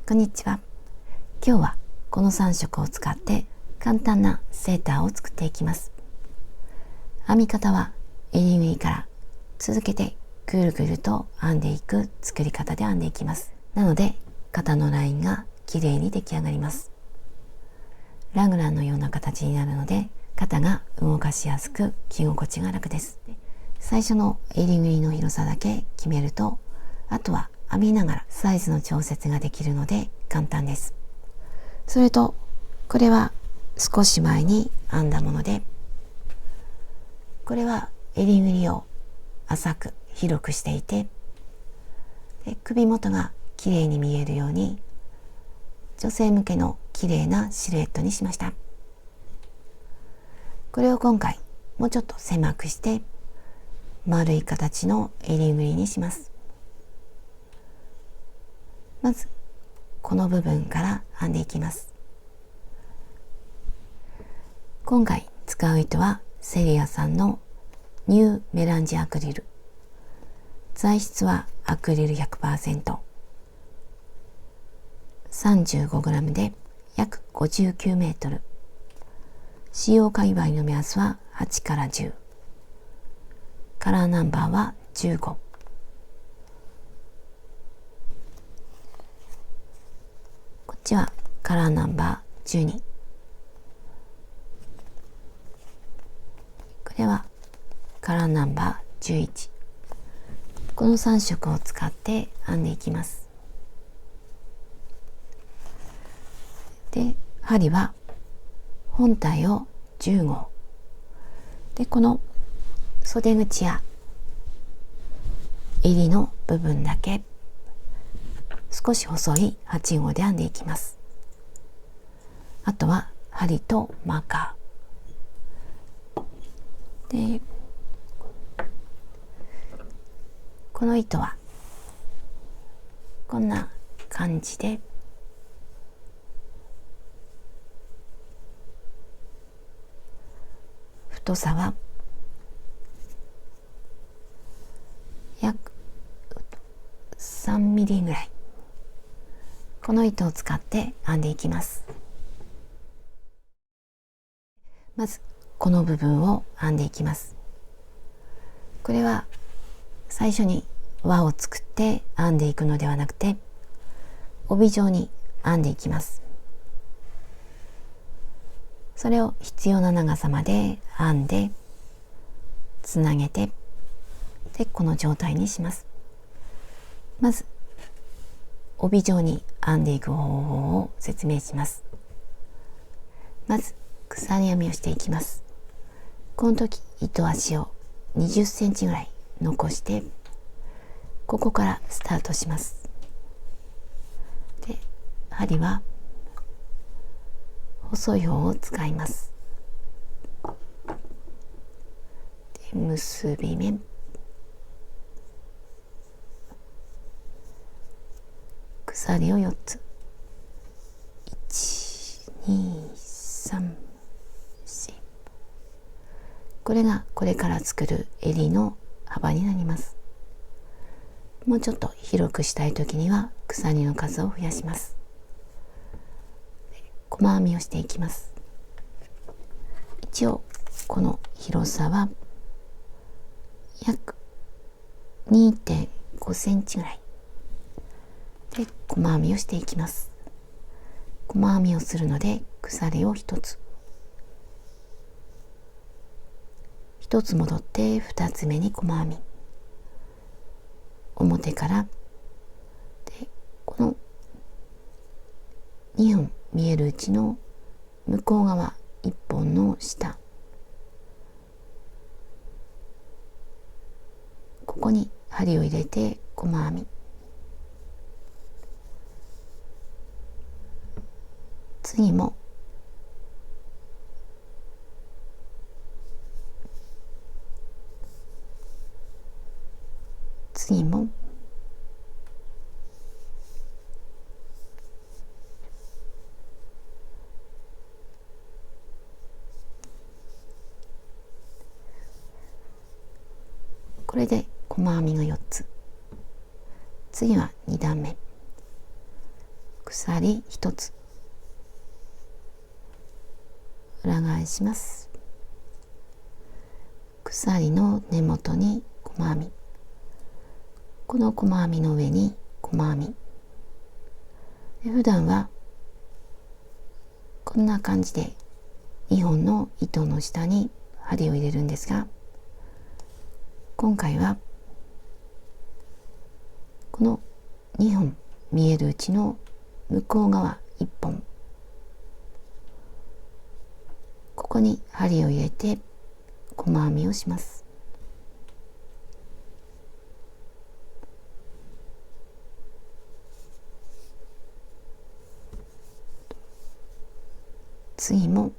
こんにちは。今日はこの3色を使って簡単なセーターを作っていきます。編み方は襟縫いから続けてぐるぐると編んでいく作り方で編んでいきます。なので肩のラインがきれいに出来上がります。ラグランのような形になるので肩が動かしやすく着心地が楽です。最初の襟縫いの広さだけ決めると、あとは編みながらサイズの調節ができるので簡単です。それとこれは少し前に編んだもので、これは襟ぐりを浅く広くしていて、で首元がきれいに見えるように女性向けのきれいなシルエットにしました。これを今回もうちょっと狭くして丸い形の襟ぐりにします。まずこの部分から編んでいきます。今回使う糸はセリアさんのニューメランジアクリル。材質はアクリル 100%。35g で約59メートル。使用界隈の目安は8から10。カラーナンバーは15。こっちはカラーナンバー12。これはカラーナンバー11。この3色を使って編んでいきます。で、針は本体を10号。で、この袖口や襟の部分だけ少し細い8号で編んでいきます。あとは針とマーカーで、この糸はこんな感じで太さは約3ミリぐらい。この糸を使って編んでいきます。まずこの部分を編んでいきます。これは最初に輪を作って編んでいくのではなくて、帯状に編んでいきます。それを必要な長さまで編んでつなげて、でこの状態にします。まず帯状に編んでいく方法を説明します。まず鎖編みをしていきます。この時糸足を20センチぐらい残して、ここからスタートします。で、針は細い方を使います。で、結び目、鎖を4つ、1、2、3、4。これがこれから作る襟の幅になります。もうちょっと広くしたいときには鎖の数を増やします。細編みをしていきます。一応この広さは約 2.5 センチぐらいで細編みをしていきます。細編みをするので鎖を1つ、1つ戻って2つ目に細編み、表からでこの2本見えるうちの向こう側1本の下、ここに針を入れて細編み、次も次もこれで細編みが4つ。次は2段目、鎖1つ裏返します。鎖の根元に細編み、この細編みの上に細編みで、普段はこんな感じで2本の糸の下に針を入れるんですが、今回はこの2本見えるうちの向こう側1本、ここに針を入れて細編みをします。次も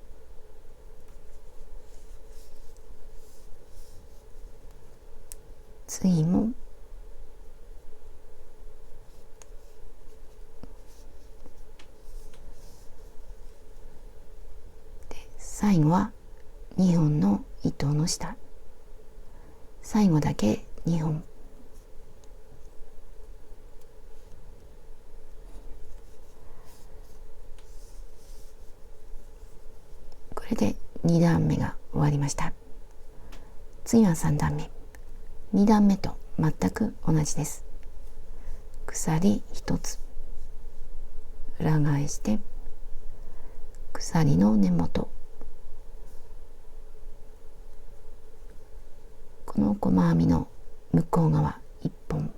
次もで、最後は2本の糸の下、最後だけ2本、これで2段目が終わりました。次は3段目、2段目と全く同じです。鎖1つ裏返して鎖の根元、この細編みの向こう側1本、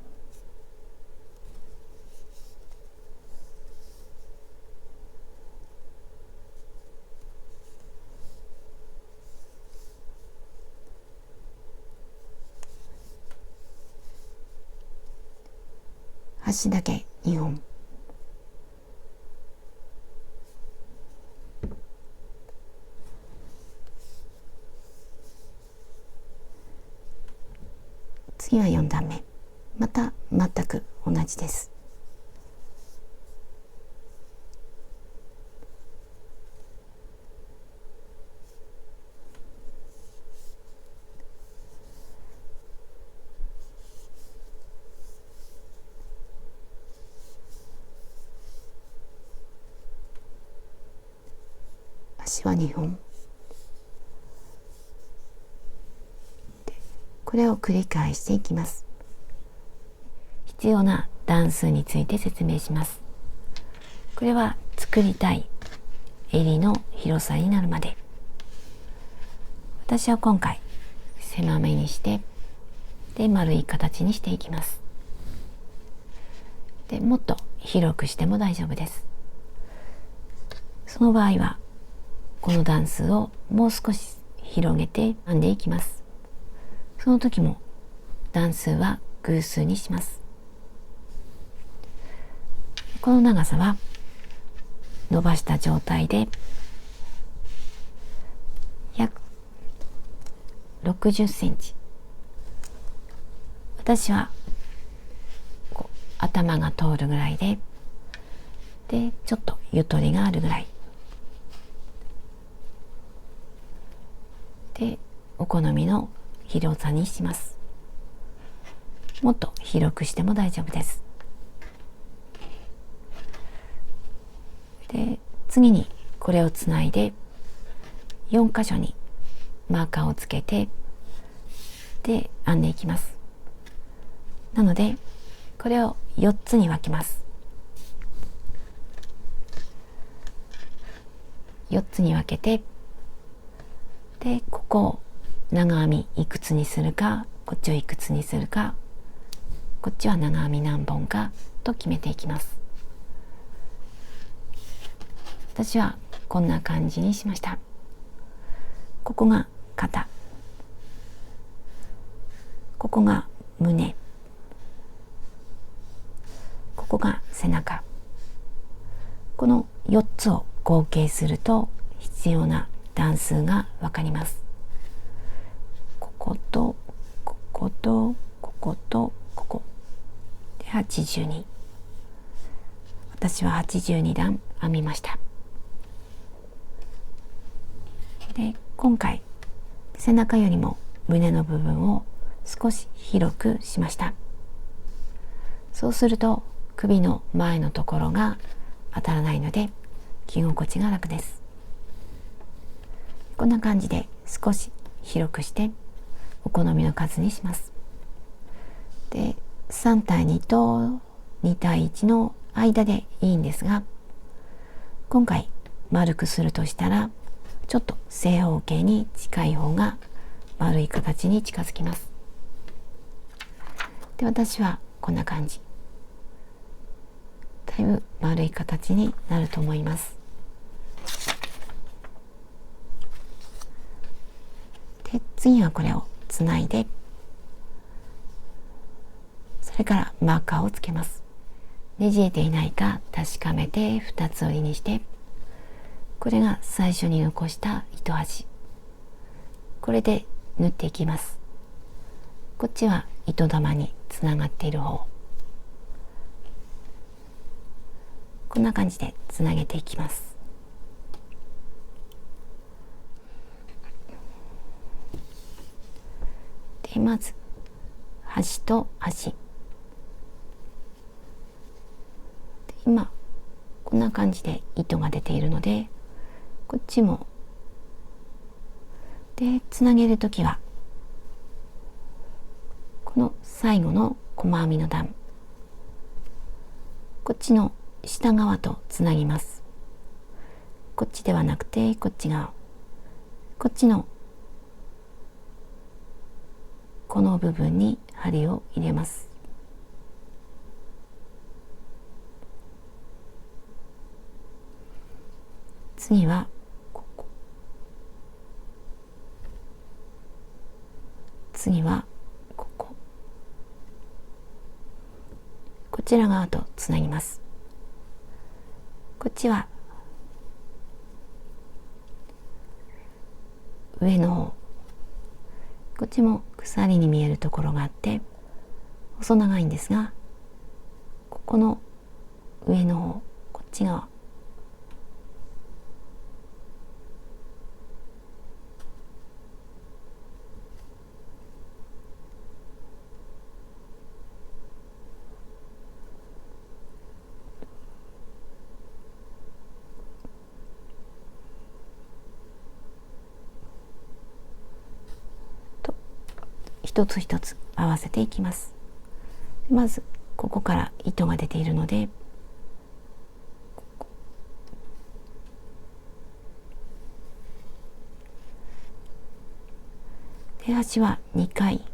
端だけ2本、次は4段目、また全く同じです。端は2本、これを繰り返していきます。必要な段数について説明します。これは作りたい襟の広さになるまで。私は今回狭めにしてで丸い形にしていきます。でもっと広くしても大丈夫です。その場合はこの段数をもう少し広げて編んでいきます。その時も段数は偶数にします。この長さは伸ばした状態で約60センチ。私はこう頭が通るぐらいで、ちょっとゆとりがあるぐらいで、お好みの広さにします。もっと広くしても大丈夫です。で、次にこれをつないで4箇所にマーカーをつけてで編んでいきます。なのでこれを4つに分けます。4つに分けて、でここを長編みいくつにするか、こっちをいくつにするか、こっちは長編み何本かと決めていきます。私はこんな感じにしました。ここが肩、ここが胸、ここが背中。この4つを合計すると必要な段数がわかります。こことこことこことここで82。私は82段編みました。で、今回背中よりも胸の部分を少し広くしました。そうすると首の前のところが当たらないので着心地が楽です。こんな感じで少し広くしてお好みの数にします。で、3対2と2対1の間でいいんですが、今回丸くするとしたらちょっと正方形に近い方が丸い形に近づきます。で、私はこんな感じ、だいぶ丸い形になると思います。で、次はこれをつないで、それからマーカーをつけます。ねじれていないか確かめて2つ折りにして、これが最初に残した糸端、これで縫っていきます。こっちは糸玉につながっている方、こんな感じでつなげていきます。で、まず端と端、今こんな感じで糸が出ているので、こっちもでつなげるときはこの最後の細編みの段、こっちの下側とつなぎます。こっちではなくてこっち側、こっちのこの部分に針を入れます。次はここ、次はここ、こちら側とつなぎます。こっちは上の方、こっちも鎖に見えるところがあって細長いんですが、ここの上の方、こっち側、一つ一つ合わせていきます。まずここから糸が出ているので、出端は2回、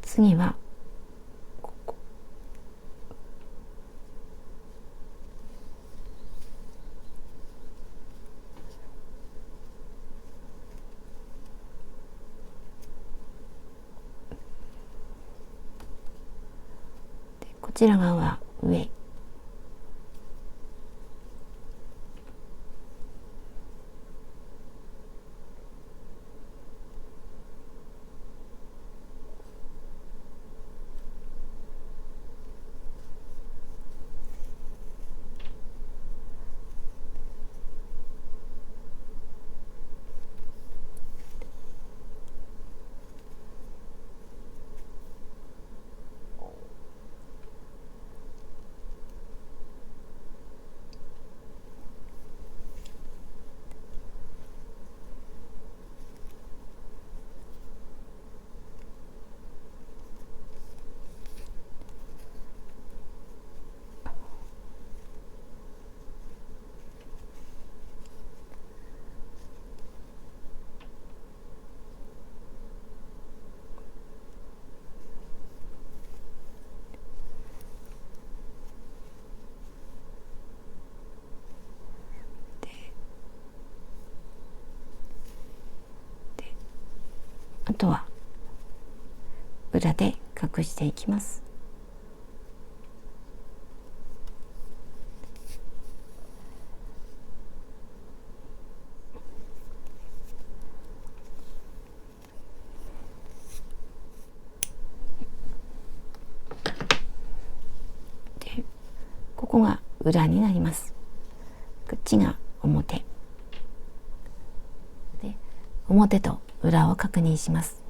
次はここ、でこちら側は上、あとは裏で隠していきます。裏になります。こっちが表で、表と裏を確認します。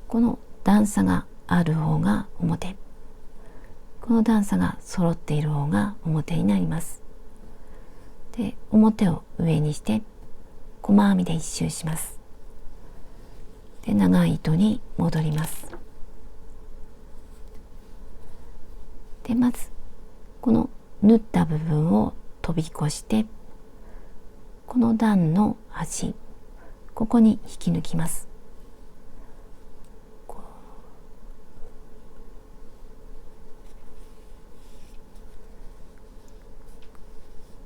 この段差がある方が表、この段差が揃っている方が表になります。で、表を上にして細編みで一周します。で、長い糸に戻ります。で、まずこの縫った部分を飛び越して、この段の端、ここに引き抜きます。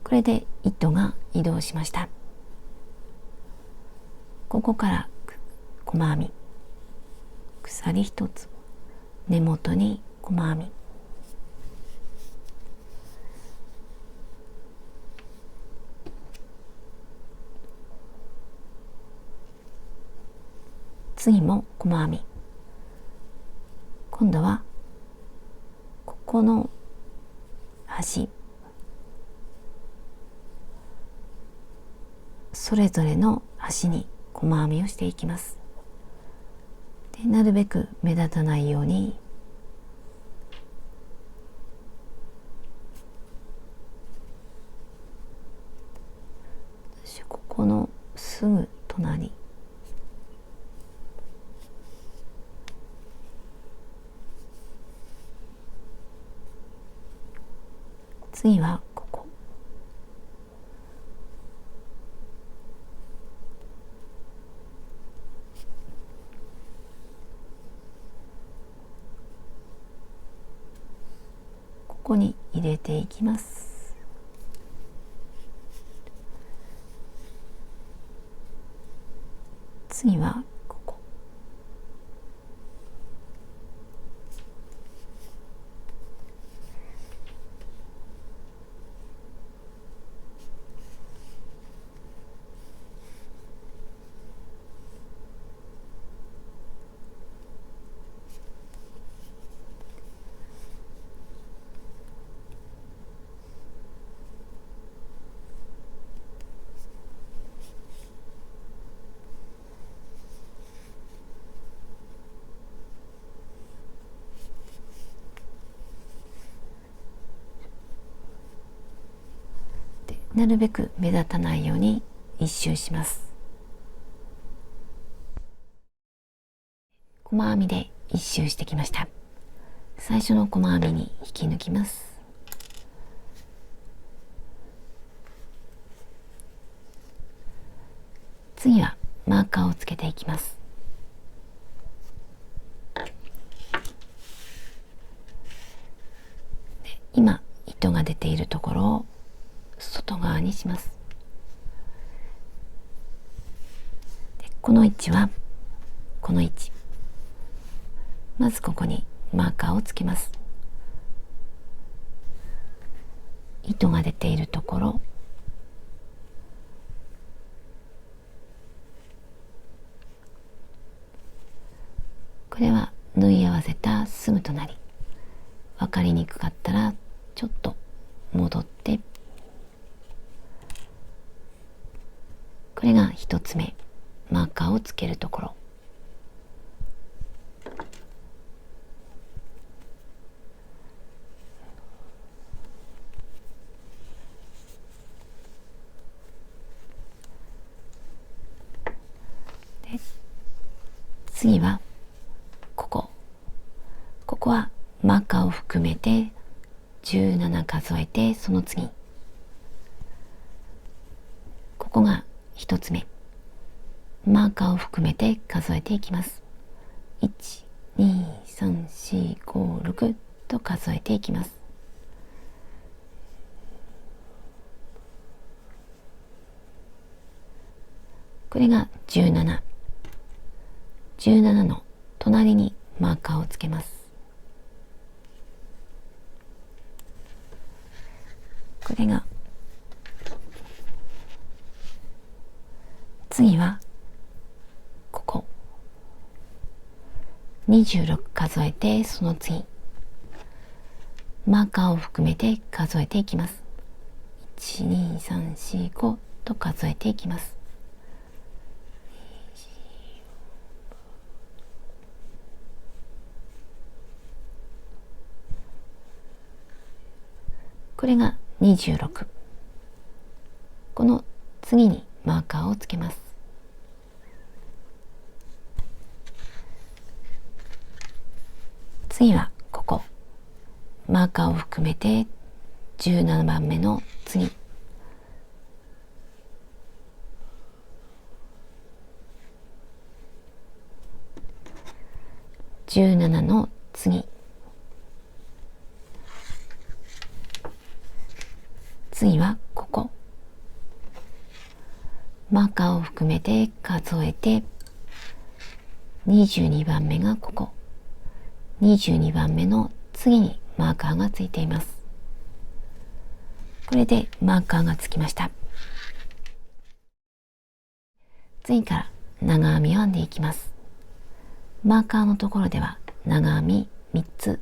これで糸が移動しました。ここから細編み、鎖一つ、根元に細編み、次も細編み、今度はここの端、それぞれの端に細編みをしていきます。で、なるべく目立たないようにここのすぐ隣、次はここ、ここに入れていきます。次はここ、なるべく目立たないように一周します。細編みで一周してきました。最初の細編みに引き抜きます。次はマーカーをつけていきます。で、今糸が出ているところを外側にします。で、この位置はこの位置、まずここにマーカーをつけます。糸が出ているところ、これは縫い合わせたすぐ隣、分かりにくかったらちょっと戻って、これが一つ目、マーカーをつけるところ。で、次はここはマーカーを含めて17数えて、その次、ここが一つ目、マーカーを含めて数えていきます。1、2、3、4、5、6と数えていきます。これが17、17の隣にマーカーをつけます。これが、次はここ26数えて、その次マーカーを含めて数えていきます。12345と数えていきます。これが26。この次にマーカーをつけます。次はここ、マーカーを含めて17番目の次、17の次、次はここ、マーカーを含めて数えて22番目がここ、22番目の次にマーカーがついています。これでマーカーがつきました。次から長編みを編んでいきます。マーカーのところでは長編み3つ、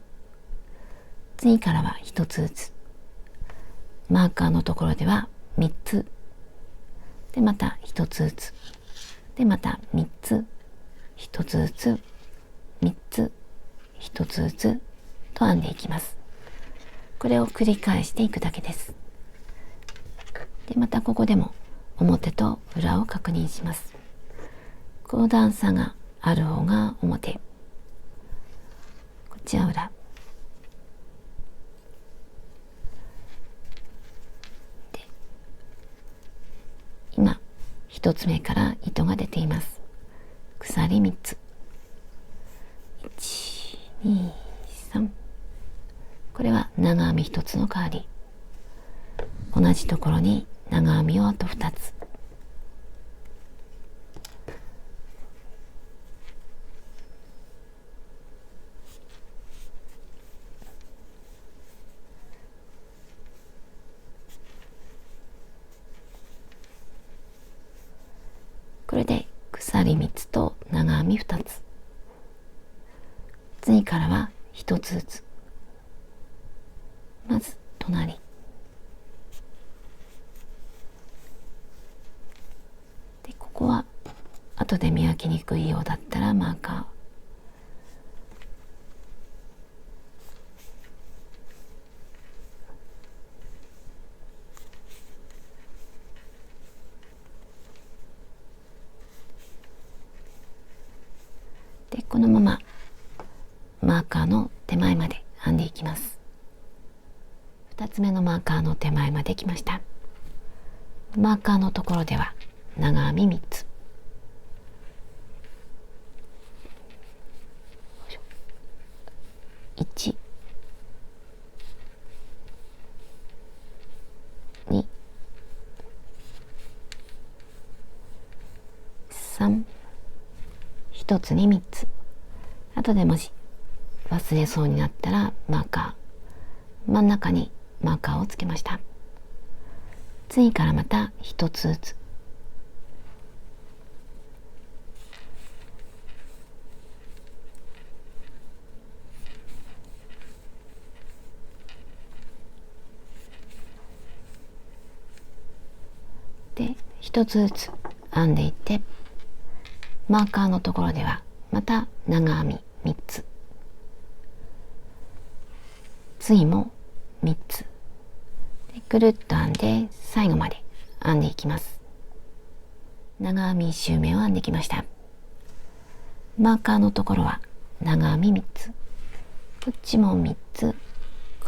次からは1つずつ、マーカーのところでは3つで、また1つずつで、また3つ、1つずつ、3つ、1つずつと編んでいきます。これを繰り返していくだけです。で、またここでも表と裏を確認します。この段差がある方が表、こっちは裏で、今1つ目から糸が出ています。鎖3つ、1、2、3、これは長編み1つの代わり、同じところに長編みをあと2つ、これで鎖3つと長編み2つ、次からは1つずつ、まず隣で、ここは後で見分けにくいようだったらマーカー、でこのままマーカーの手前まで編んでいきます。2つ目のマーカーの手前まで来ました。マーカーのところでは長編み3つ、1、2、3、1つに3つ。後でもし忘れそうになったらマーカー、真ん中にマーカーをつけました。次からまた1つずつ、で1つずつ編んでいって、マーカーのところではまた長編み3つ、次も3つでぐるっと編んで最後まで編んでいきます。長編み1周目を編んできました。マーカーのところは長編み3つ、こっちも3つ、こ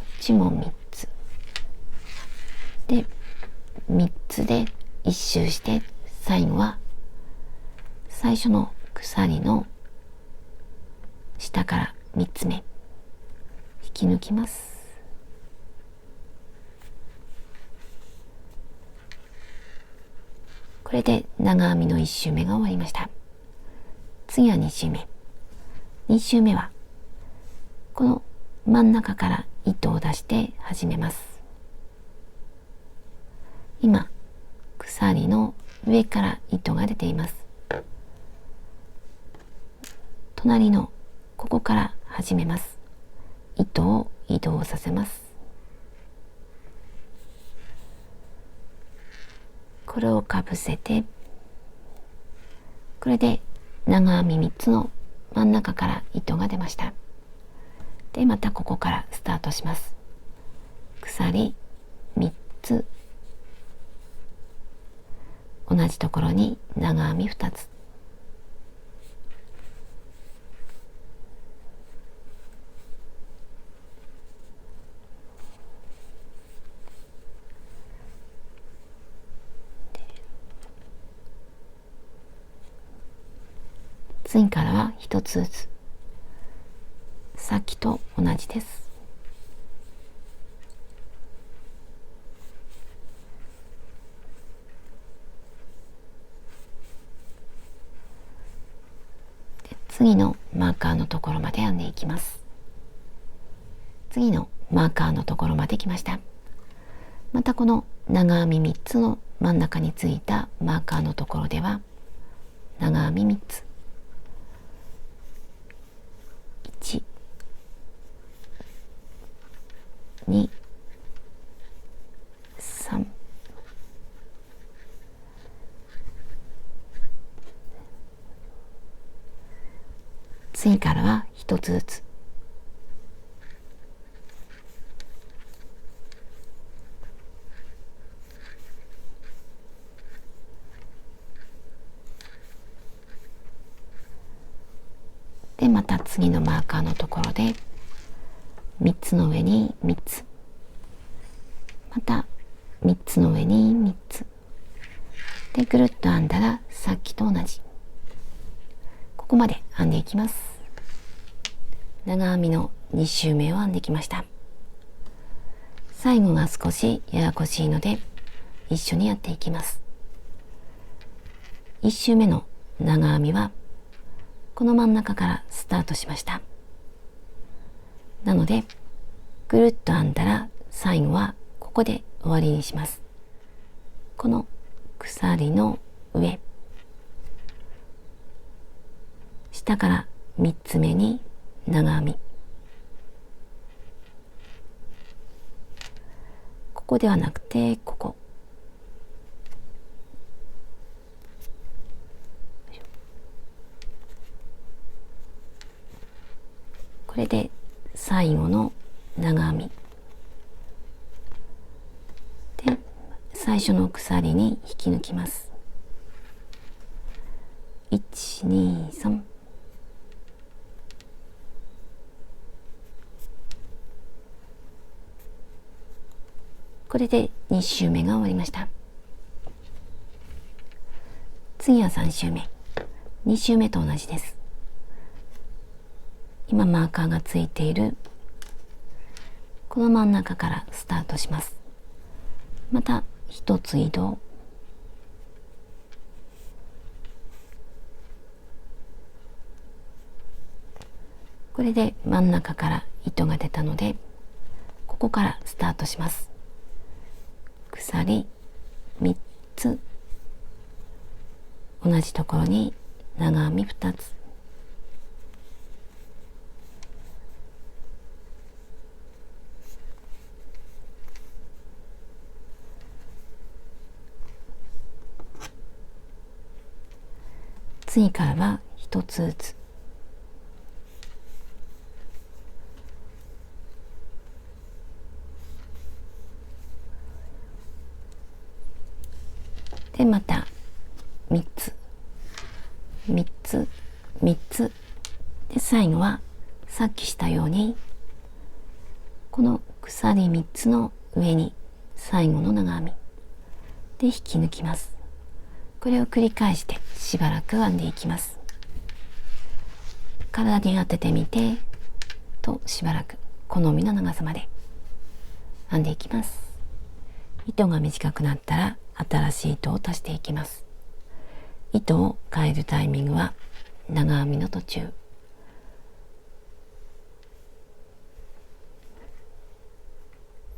っちも3つで、3つで1周して、最後は最初の鎖の下から3つ目引き抜きます。これで長編みの1周目が終わりました。次は2周目。2周目はこの真ん中から糸を出して始めます。今鎖の上から糸が出ています。隣のここから始めます。糸を移動させます。これをかぶせて、これで長編み3つの真ん中から糸が出ました。でまたここからスタートします。鎖3つ、同じところに長編み2つ、次からは1つずつ、さっきと同じです。で次のマーカーのところまで編んでいきます。次のマーカーのところまで来ました。またこの長編み3つの真ん中についたマーカーのところでは長編み3つ、1、2、3、次からは1つずつ、でまた次のマーカーのところで3つの上に3つ、また3つの上に3つでぐるっと編んだらさっきと同じ、ここまで編んでいきます。長編みの2周目を編んできました。最後が少しややこしいので一緒にやっていきます。1周目の長編みはこの真ん中からスタートしました。なのでぐるっと編んだら最後はここで終わりにします。この鎖の上、下から3つ目に長編み、ここではなくてここ、これで最後の長編みで最初の鎖に引き抜きます。1、2、3、これで2周目が終わりました。次は3周目、2周目と同じです。今マーカーがついているこの真ん中からスタートします。また一つ移動、これで真ん中から糸が出たのでここからスタートします。鎖3つ、同じところに長編み2つ、次からは1つずつ、でまた3つ3つ3つで最後はさっきしたようにこの鎖3つの上に最後の長編みで引き抜きます。これを繰り返してしばらく編んでいきます。体に当ててみてとしばらく好みの長さまで編んでいきます。糸が短くなったら新しい糸を足していきます。糸を変えるタイミングは長編みの途中、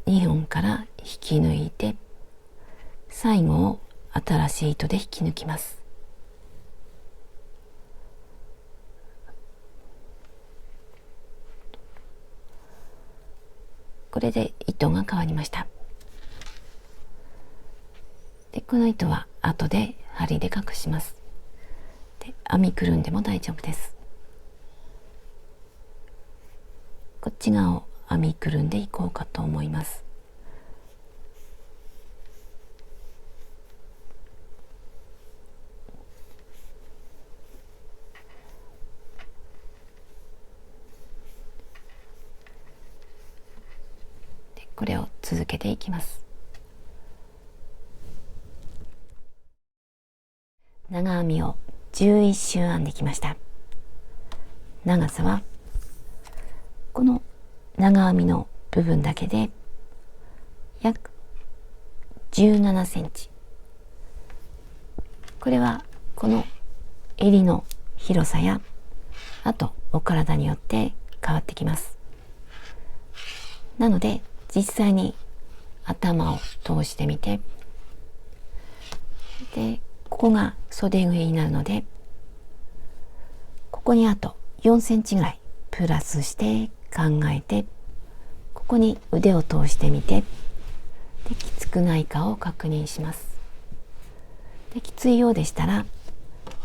2本から引き抜いて最後を新しい糸で引き抜きます。これで糸が変わりました。でこの糸は後で針で隠します。で、編みくるんでも大丈夫です。こっち側を編みくるんでいこうかと思います。で、これを続けていきます。長編みを11周編んできました。長さはこの長編みの部分だけで約17センチ。これはこの襟の広さやあとお体によって変わってきます。なので実際に頭を通してみて、でここが袖上になるので、ここにあと4センチぐらいプラスして考えて、ここに腕を通してみて、できつくないかを確認します。できついようでしたら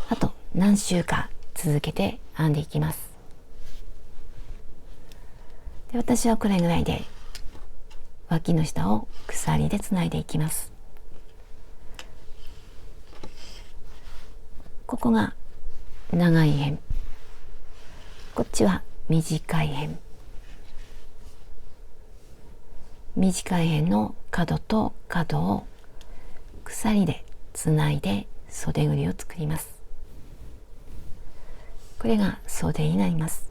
あと何週か続けて編んでいきます。で、私はこれぐらいで脇の下を鎖でつないでいきます。ここが長い辺、こっちは短い辺。短い辺の角と角を鎖でつないで袖ぐりを作ります。これが袖になります。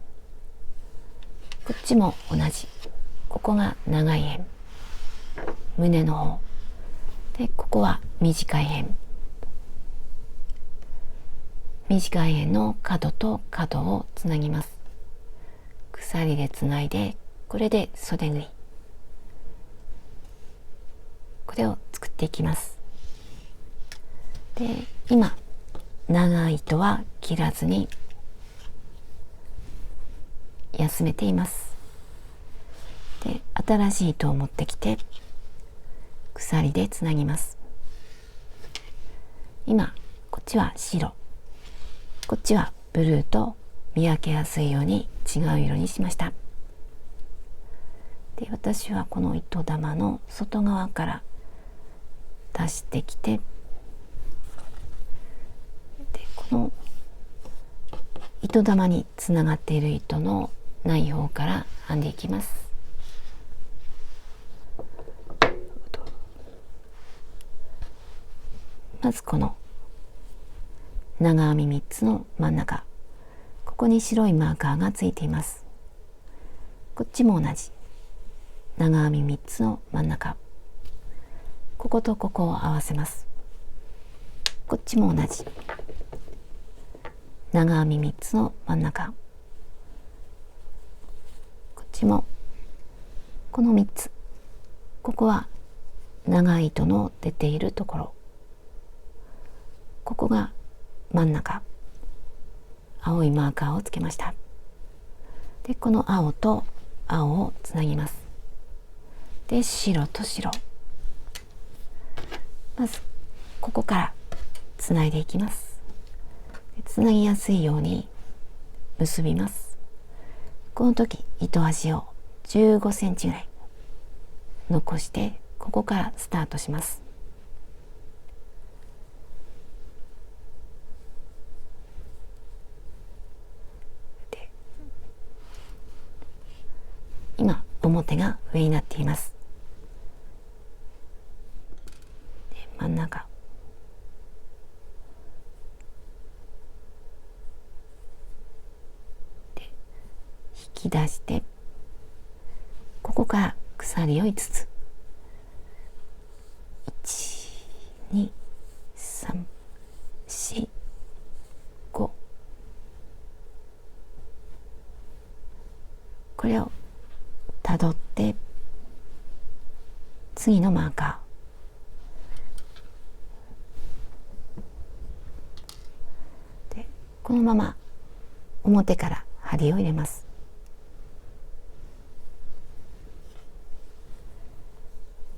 こっちも同じ。ここが長い辺、胸の方で、ここは短い辺。短い辺の角と角をつなぎます。鎖でつないで、これで袖ぐり、これを作っていきます。で、今長い糸は切らずに休めています。で、新しい糸を持ってきて鎖でつなぎます。今こっちは白、こっちはブルーと見分けやすいように違う色にしました。で、私はこの糸玉の外側から出してきて、でこの糸玉につながっている糸のない方から編んでいきます。まずこの長編み3つの真ん中、ここに白いマーカーがついています。こっちも同じ長編み3つの真ん中、こことここを合わせます。こっちも同じ長編み3つの真ん中、こっちもこの3つ、ここは長い糸の出ているところ、ここが真ん中、青いマーカーをつけました。で、この青と青をつなぎます。で、白と白、まずここからつないでいきます。つなぎやすいように結びます。この時糸端を15センチぐらい残して、ここからスタートします。で、今表が上になっています。で、真ん中で引き出して、ここから鎖を5つ、1、2、3、4、5、これをたどって次のマーカーで、このまま表から針を入れます。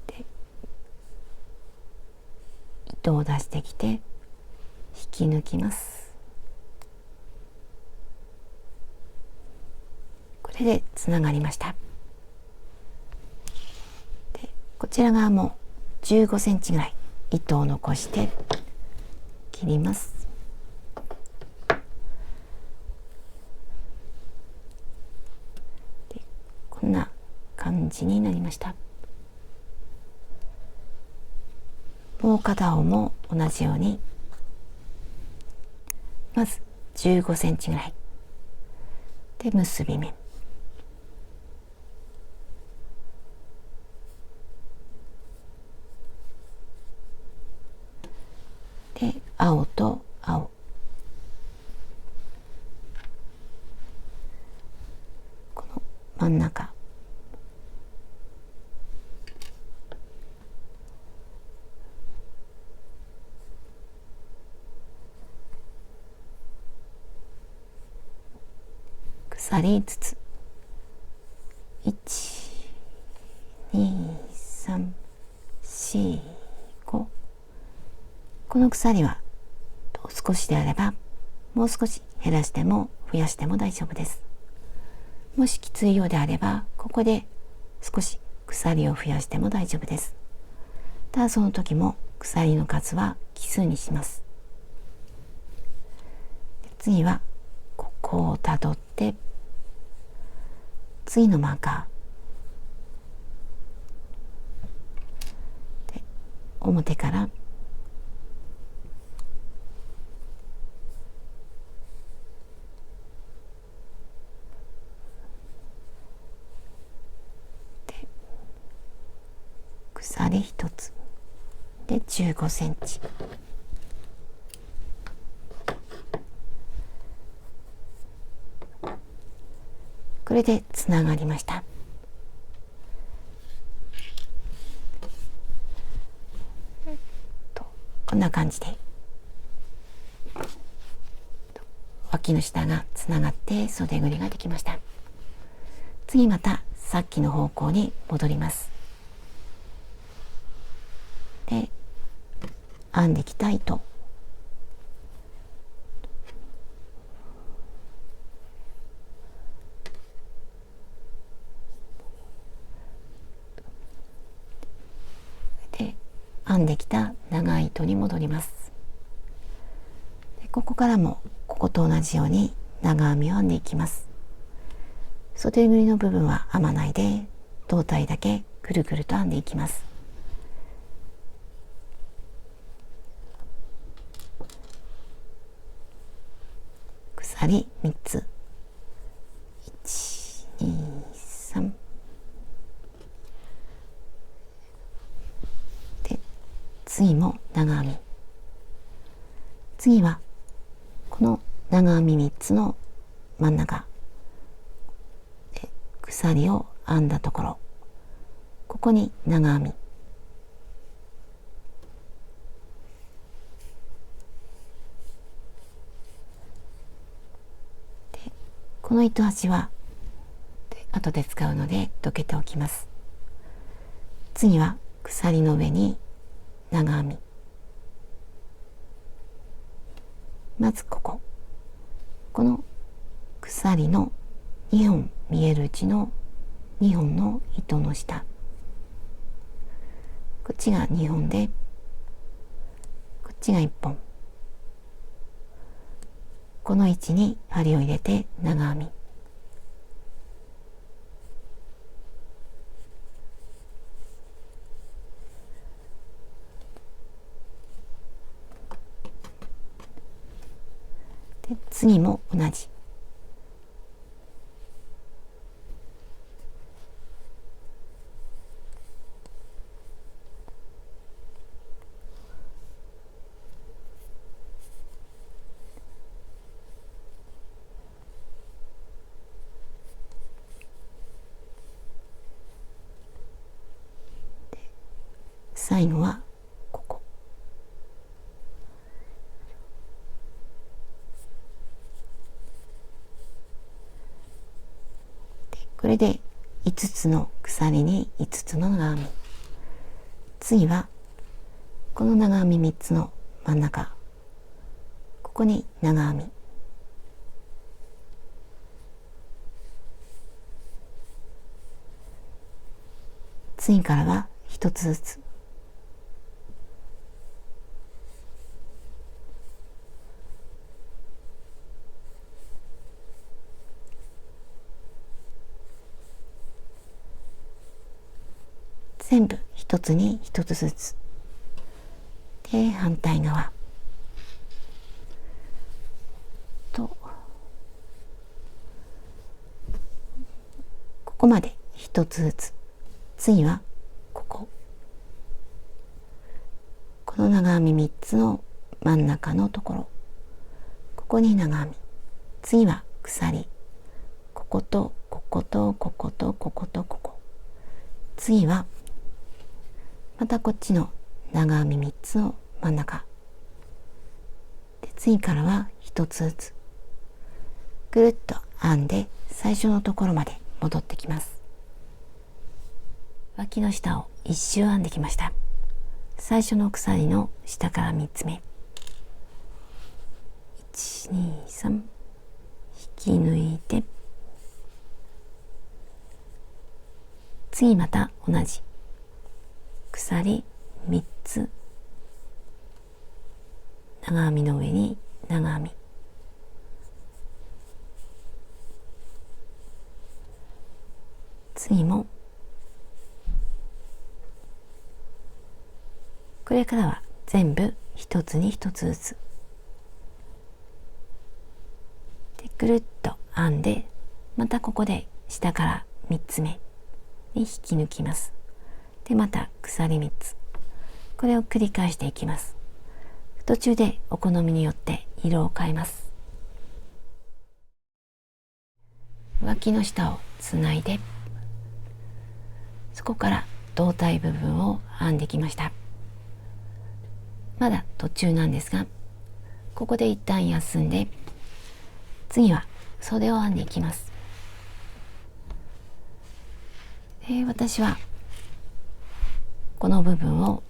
で、糸を出してきて引き抜きます。これでつながりました。でこちら側も15センチぐらい糸を残して切ります。でこんな感じになりました。もう片方も同じように、まず15センチぐらいで結び目、で青と青、この真ん中、鎖5つ、1、2、3、4、5、この鎖は少しであればもう少し減らしても増やしても大丈夫です。もしきついようであればここで少し鎖を増やしても大丈夫です。ただその時も鎖の数は奇数にします。次はここをたどって次のマーカーで表から鎖1つで15センチ、これでつながりました。こんな感じで脇の下がつながって袖ぐりができました。次またさっきの方向に戻ります。で編んできた糸、で編んできた長い糸に戻ります。でここからもここと同じように長編みを編んでいきます。袖ぐりの部分は編まないで胴体だけぐるぐると編んでいきます。鎖3つ、1、2、3で次も長編み、次はこの長編み3つの真ん中で鎖を編んだところ、ここに長編み、でこの糸端は後で使うのでどけておきます。次は鎖の上に長編み、まずこの鎖の2本見えるうちの2本の糸の下、こっちが2本でこっちが1本、この位置に針を入れて長編み、で次も同じ、最後はここ、でこれで5つの鎖に5つの長編み、次はこの長編み3つの真ん中、ここに長編み、次からは1つずつ全部1つに1つずつで、反対側とここまで1つずつ、次はこの長編み3つの真ん中のところ、ここに長編み、次は鎖、こことこことこことこことここ、次はまたこっちの長編み3つの真ん中で、次からは1つずつぐるっと編んで最初のところまで戻ってきます。脇の下を1周編んできました。最初の鎖の下から3つ目、1、2、3、引き抜いて、次また同じ鎖3つ、長編みの上に長編み、次もこれからは全部1つに1つずつでぐるっと編んで、またここで下から3つ目に引き抜きます。でまた鎖3つ、これを繰り返していきます。途中でお好みによって色を変えます。脇の下をつないで、そこから胴体部分を編んできました。まだ途中なんですが、ここで一旦休んで、次は袖を編んでいきます。私はこの部分を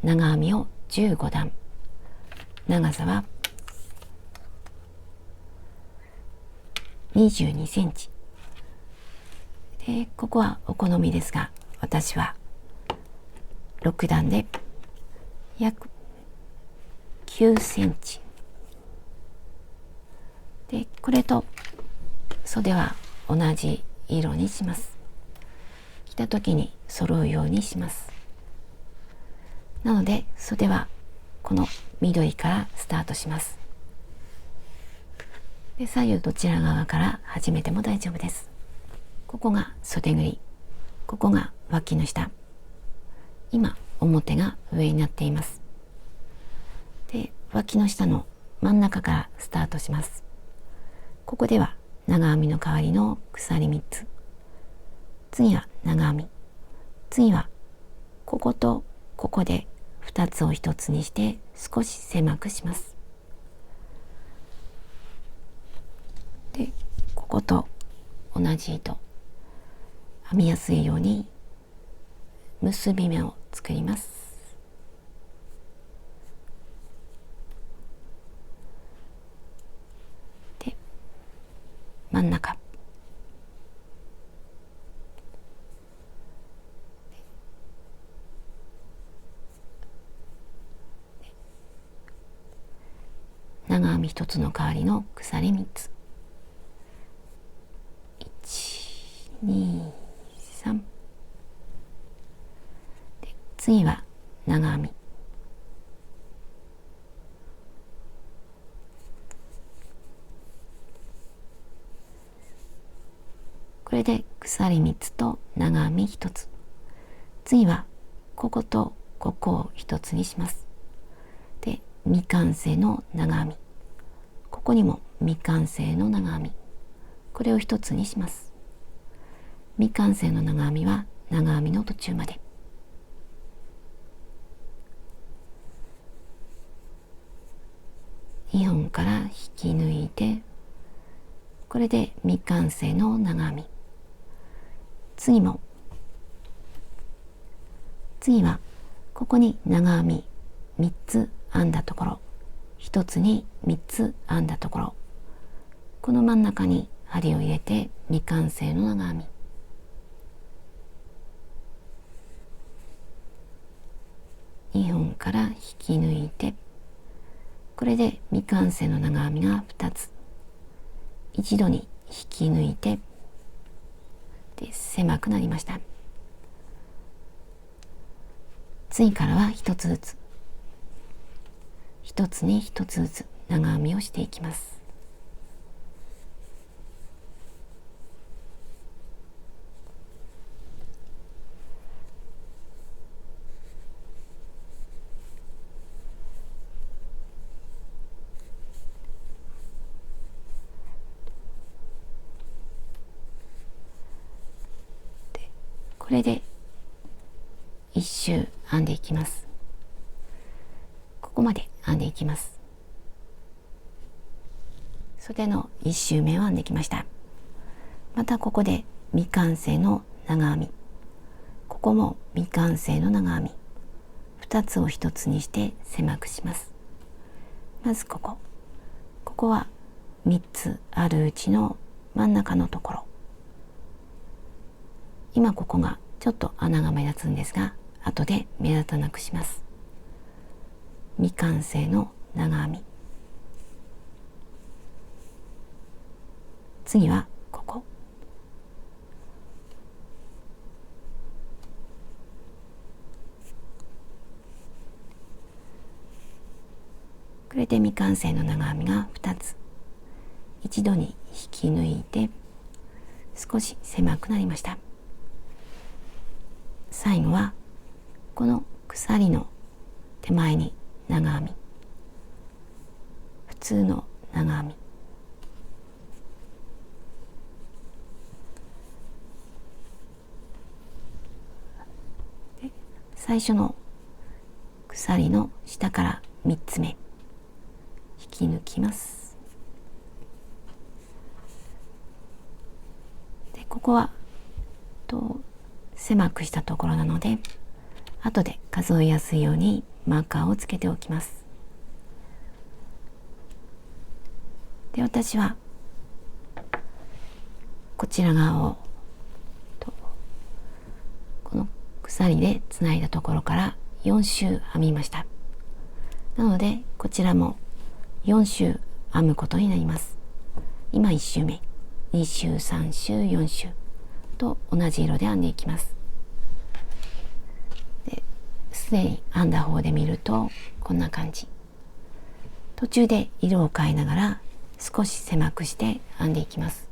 長編みを15段、長さは22センチで、ここはお好みですが、私は6段で約9センチで、これと袖は同じ色にします。着た時に揃うようにします。なので袖はこの緑からスタートします。で左右どちら側から始めても大丈夫です。ここが袖ぐり、ここが脇の下、今表が上になっています。で脇の下の真ん中からスタートします。ここでは長編みの代わりの鎖3つ、次は長編み、次はこことここで2つを1つにして少し狭くします。でここと同じ糸、編みやすいように結び目を作ります。で真ん中、長編み1つの代わりの鎖3つ、1、2、3で、次は長編み、これで鎖3つと長編み1つ、次はこことここを1つにします。で未完成の長編み、ここにも未完成の長編み、これを1つにします。未完成の長編みは長編みの途中まで、2本から引き抜いて、これで未完成の長編み、次はここに長編み3つ編んだところ、1つに3つ編んだところ、この真ん中に針を入れて未完成の長編み、2本から引き抜いて、これで未完成の長編みが2つ、一度に引き抜いて、で狭くなりました。次からは1つずつ、1つに1つずつ長編みをしていきます。これで一周編んでいきます。ここまで編んでいきます。袖の1周目を編んできました。またここで未完成の長編み、ここも未完成の長編み、2つを1つにして狭くします。まずここは3つあるうちの真ん中のところ、今ここがちょっと穴が目立つんですが、後で目立たなくします。未完成の長編み、次はこれで未完成の長編みが2つ、一度に引き抜いて少し狭くなりました。最後はこの鎖の手前に長編み、普通の長編み、で最初の鎖の下から3つ目引き抜きます。でここは狭くしたところなので、後で数えやすいようにマーカーをつけておきます。で私はこちら側をこの鎖でつないだところから4周編みました。なのでこちらも4周編むことになります。今1周目、2周、3周、4周と同じ色で編んでいきます。すでに編んだ方で見るとこんな感じ。途中で色を変えながら少し狭くして編んでいきます。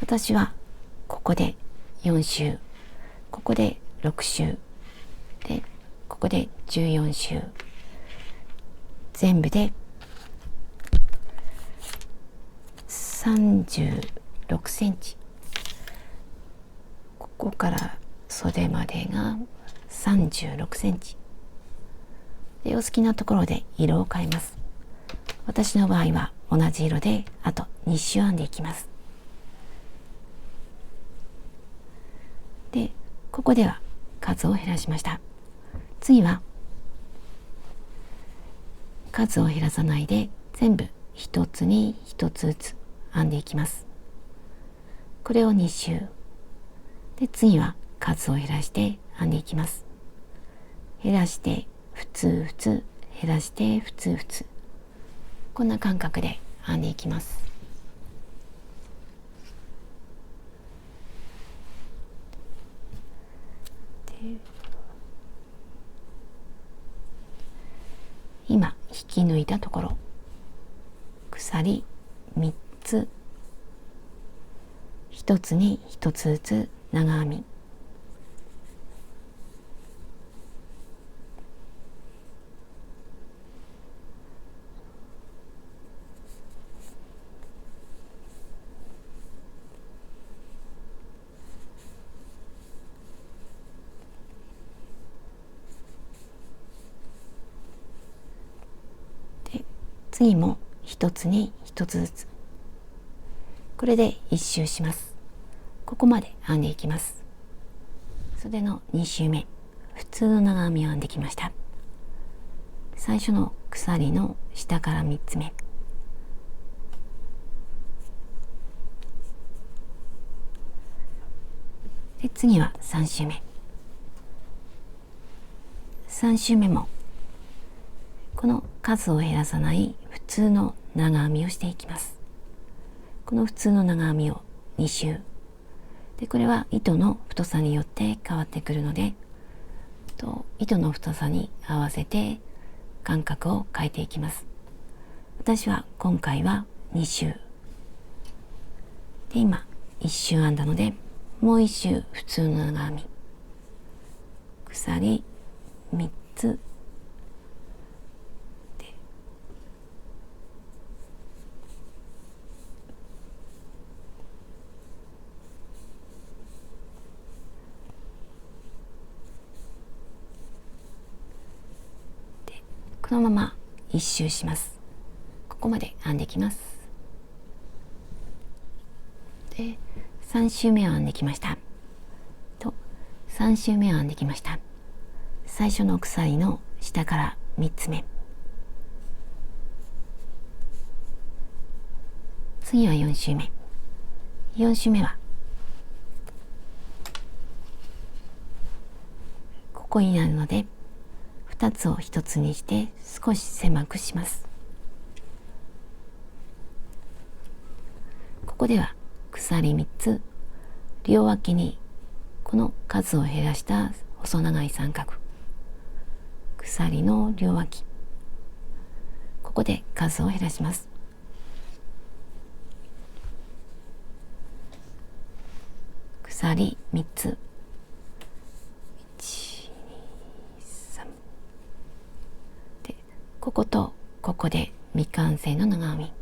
私はここで4周、ここで6周で、ここで14周、全部で36センチ、ここから袖までが36センチで、お好きなところで色を変えます。私の場合は同じ色であと2周編んでいきます。でここでは数を減らしました。次は数を減らさないで全部一つに一つずつ編んでいきます。これを2周で、次は数を減らして編んでいきます。減らして普通普通、減らして普通普通、こんな感覚で編んでいきます。今引き抜いたところ、鎖3つ、1つに1つずつ長編み、で次も1つに1つずつ、これで1周します。ここまで編んでいきます。袖の2周目、普通の長編みを編んできました。最初の鎖の下から3つ目、で次は3周目。3周目もこの数を減らさない普通の長編みをしていきます。この普通の長編みを2周で、これは糸の太さによって変わってくるので、糸の太さに合わせて間隔を変えていきます。私は今回は2周で、今1周編んだので、もう1周普通の長編み、鎖3つで、このまま1周します。ここまで編んできます。で3周目を編んできましたと、3周目を編んできました。最初の鎖の下から3つ目、次は4周目。4周目はここになるので、2つを1つにして少し狭くします。ここでは鎖3つ、両脇にこの数を減らした細長い三角、鎖の両脇、ここで数を減らします。鎖3つ、1、2、3で、こことここで未完成の長編み、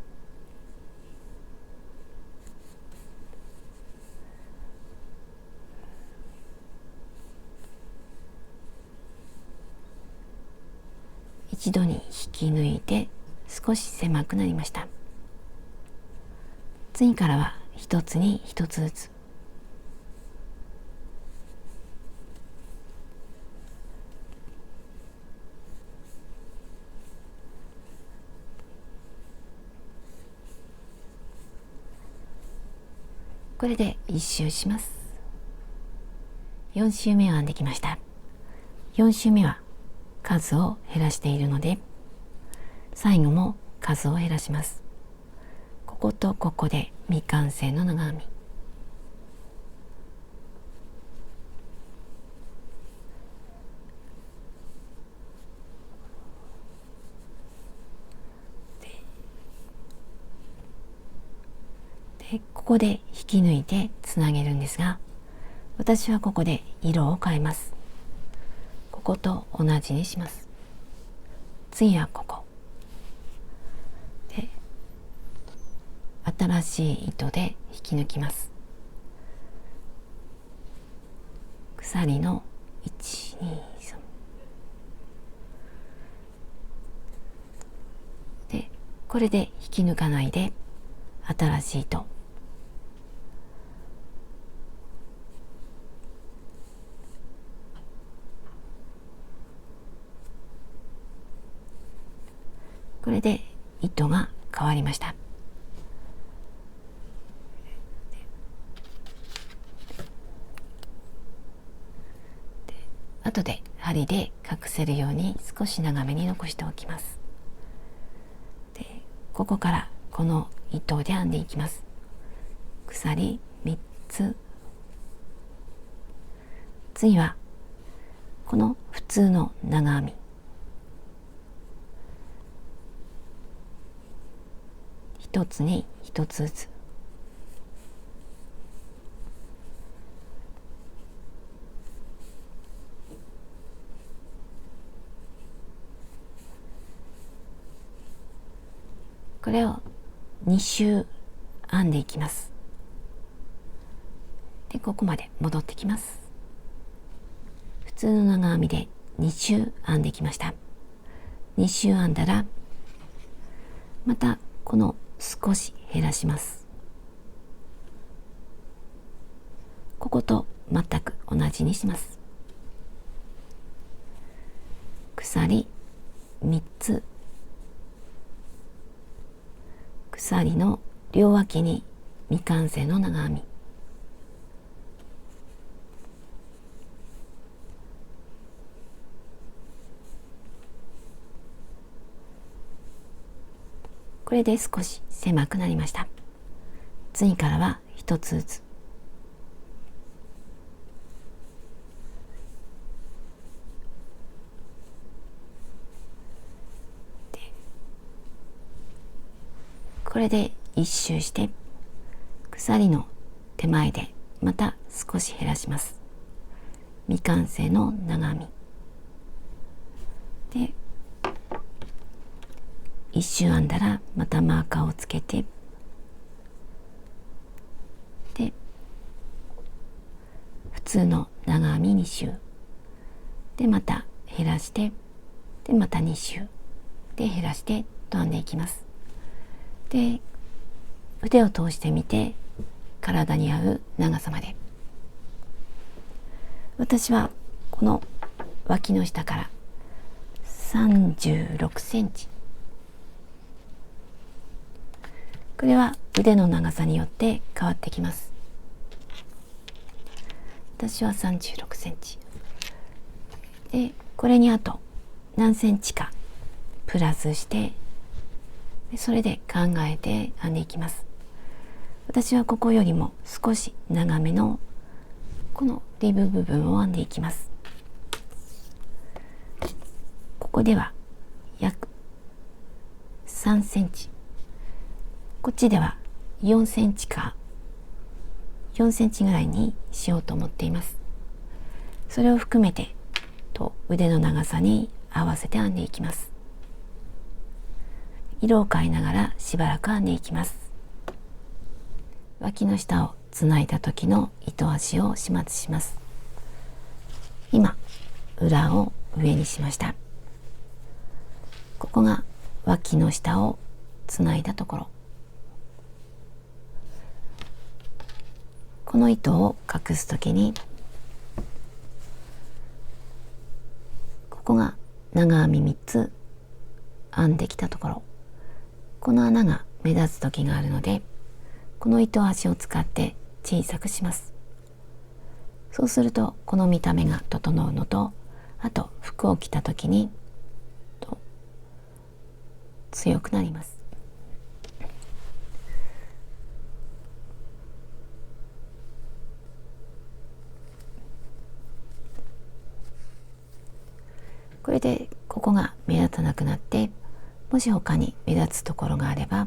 一度に引き抜いて少し狭くなりました。次からは1つに1つずつ、これで1周します。4周目を編んできました。4周目は数を減らしているので、最後も数を減らします。こことここで未完成の長編み、でここで引き抜いてつなげるんですが、私はここで色を変えます。ここと同じにします。次はここで新しい糸で引き抜きます。鎖の1、2、3で、これで引き抜かないで新しい糸、これで糸が変わりました。後で針で隠せるように少し長めに残しておきます。でここからこの糸で編んでいきます。鎖3つ、次はこの普通の長編み、1つに1つずつ、これを2周編んでいきます。でここまで戻ってきます。普通の長編みで2周編んできました。2周編んだらまたこの少し減らします。ここと全く同じにします。鎖3つ、鎖の両脇に未完成の長編み、これで少し狭くなりました。次からは1つずつこれで1周して鎖の手前でまた少し減らします。未完成の長編みで1周編んだらまたマーカーをつけて、で普通の長編み2周でまた減らして、でまた2周で減らしてと編んでいきます。で腕を通してみて体に合う長さまで、私はこの脇の下から36センチ、これは腕の長さによって変わってきます。私は36センチで、これにあと何センチかプラスしてそれで考えて編んでいきます。私はここよりも少し長めのこのリブ部分を編んでいきます。ここでは約3センチ、こっちでは4センチか4センチぐらいにしようと思っています。それを含めて腕の長さに合わせて編んでいきます。色を変えながらしばらく編んでいきます。脇の下をつないだ時の糸端を始末します。今裏を上にしました。ここが脇の下をつないだところ、この糸を隠す時にここが長編み3つ編んできたところ、この穴が目立つ時があるので、この糸端を使って小さくします。そうするとこの見た目が整うのと、あと服を着た時に強くなります。これでここが目立たなくなって、もし他に目立つところがあれば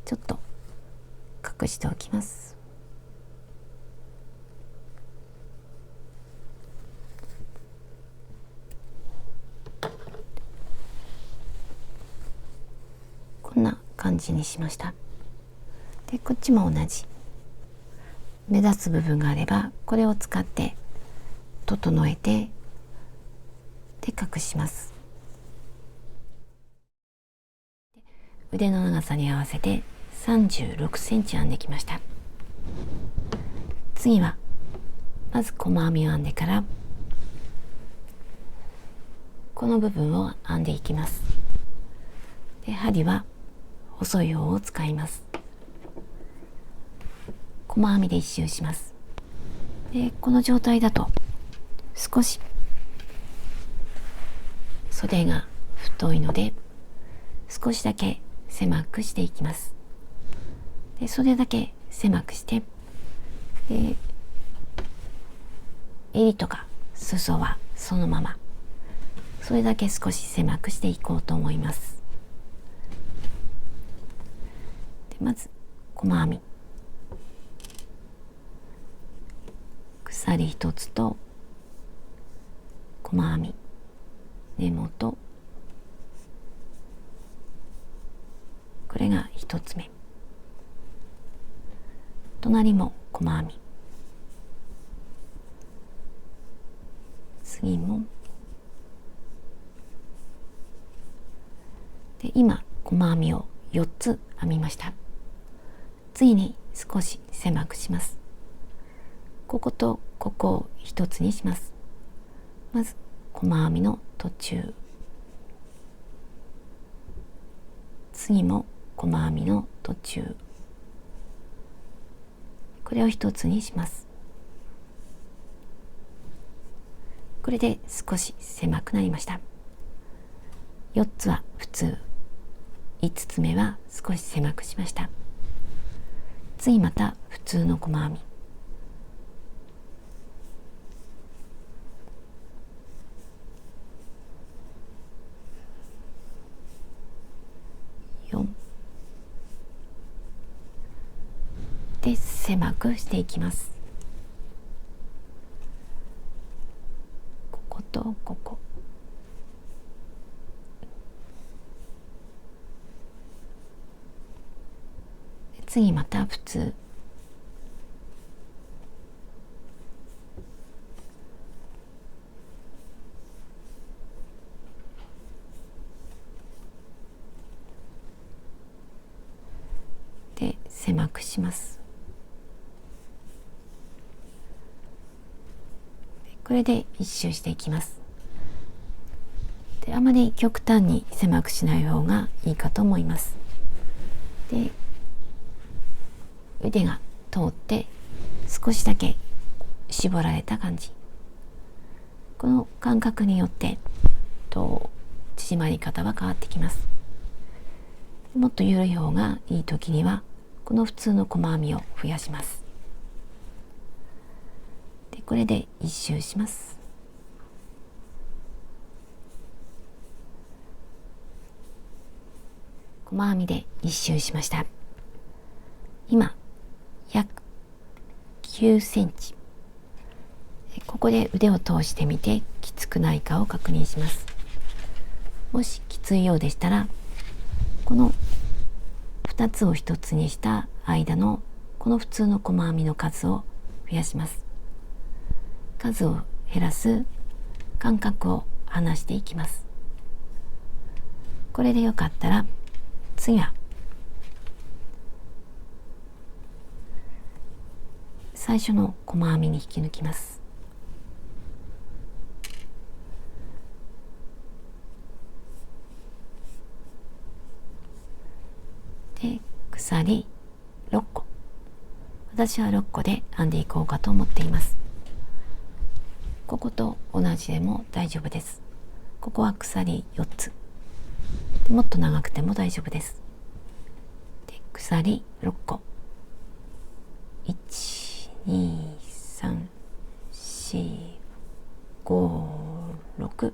ちょっと隠しておきます。こんな感じにしました。でこっちも同じ目立つ部分があればこれを使って整えてで隠します。腕の長さに合わせて36センチ編んできました。次はまず細編みを編んでからこの部分を編んでいきます。で針は細い方を使います。細編みで一周します。でこの状態だと少し袖が太いので少しだけ狭くしていきます。で袖だけ狭くして、で襟とか裾はそのまま、それだけ少し狭くしていこうと思います。でまず細編み、鎖1つと細編み、根元、これが1つ目、隣も細編み、次もで、今細編みを4つ編みました。次に少し狭くします。こことここを1つにします。まず細編みの途中次も細編みの途中、これを一つにします。これで少し狭くなりました。4つは普通、5つ目は少し狭くしました。次また普通の細編み、4で狭くしていきます。こことここ、次また普通、で狭くします。これで一周していきます。で、あまり極端に狭くしない方がいいかと思います。で、腕が通って少しだけ絞られた感じ、この感覚によって縮まり方は変わってきます。もっと緩い方がいい時にはこの普通の細編みを増やします。で、これで一周します。細編みで一周しました。今約9センチ、ここで腕を通してみてきつくないかを確認します。もしきついようでしたら、この2つを1つにした間のこの普通の細編みの数を増やします。数を減らす間隔を離していきます。これでよかったら次は最初の細編みに引き抜きます。で、鎖6個、私は6個で編んでいこうかと思っています。ここと同じでも大丈夫です。ここは鎖4つで、もっと長くても大丈夫です。で、鎖6個、1、2、3、4、5、6、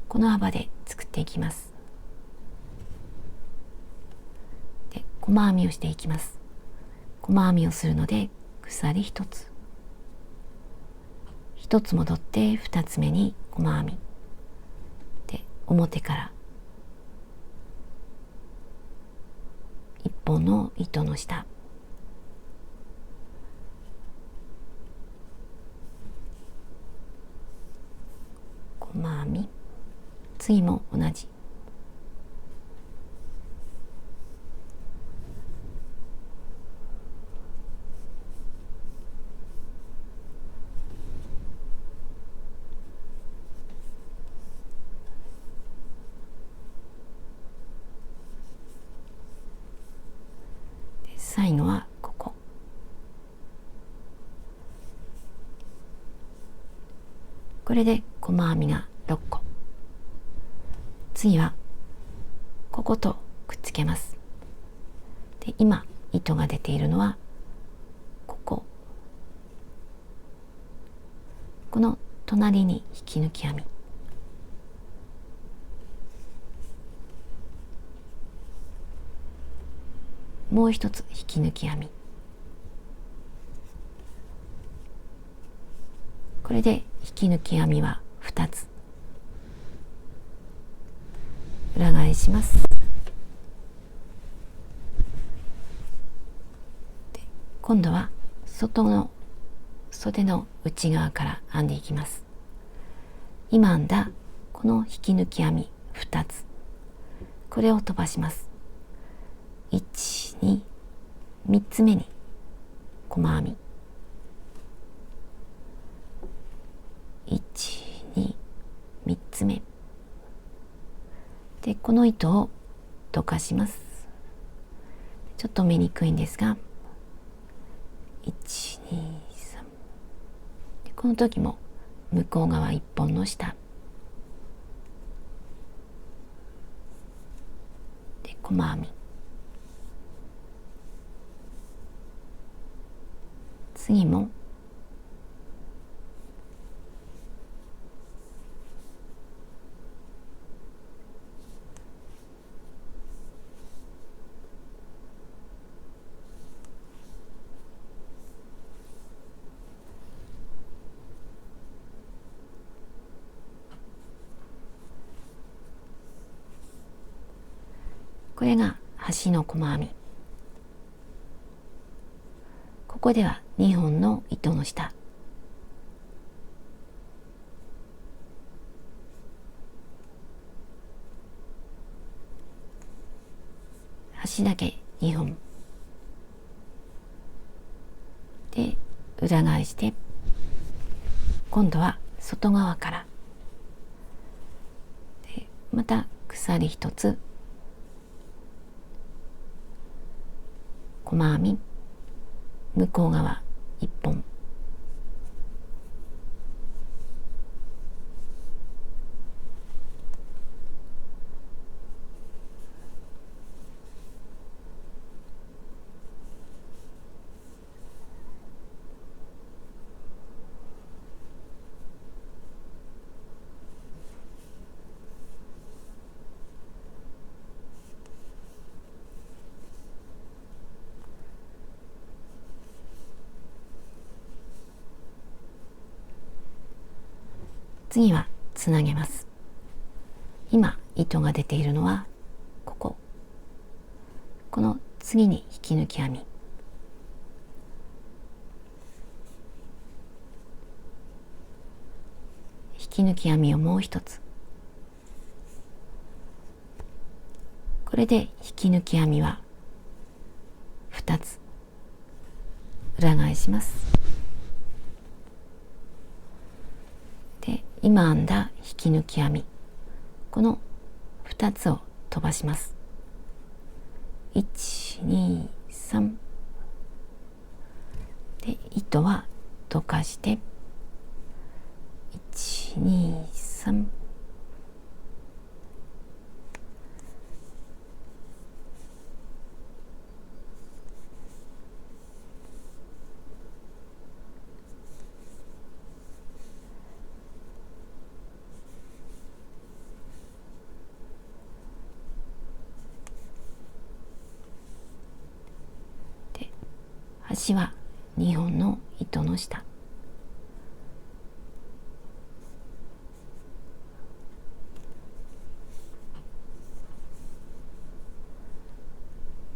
この幅で作っていきます。で、細編みをしていきます。細編みをするので鎖1つ、1つ戻って2つ目に細編みで、表から1本の糸の下、細編み、次も同じ、最後はここ、これで細編みが6個。次はこことくっつけます。で、今糸が出ているのはここ、この隣に引き抜き編み、もう一つ引き抜き編み、これで引き抜き編みは2つ、裏返します。で、今度は外の袖の内側から編んでいきます。今編んだこの引き抜き編み2つ、これを飛ばします。1、2、3つ目に細編み、1、2、3つ目で、この糸を溶かします。ちょっと見にくいんですが、1、2、3。この時も向こう側1本の下で細編み。次もこれが端の細編み。ここでは2本の糸の下、端だけ2本で裏返して、今度は外側からでまた鎖1つ細編み、向こう側1本次はつなげます。今糸が出ているのはこの次に引き抜き編み、引き抜き編みをもう一つ、これで引き抜き編みは2つ裏返します。で今編んだ引き抜き編み、この2つを飛ばします。1、2、3で糸は溶かして1、2、3端は2本の糸の下、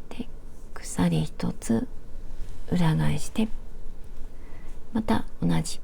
で鎖1つ裏返してまた同じ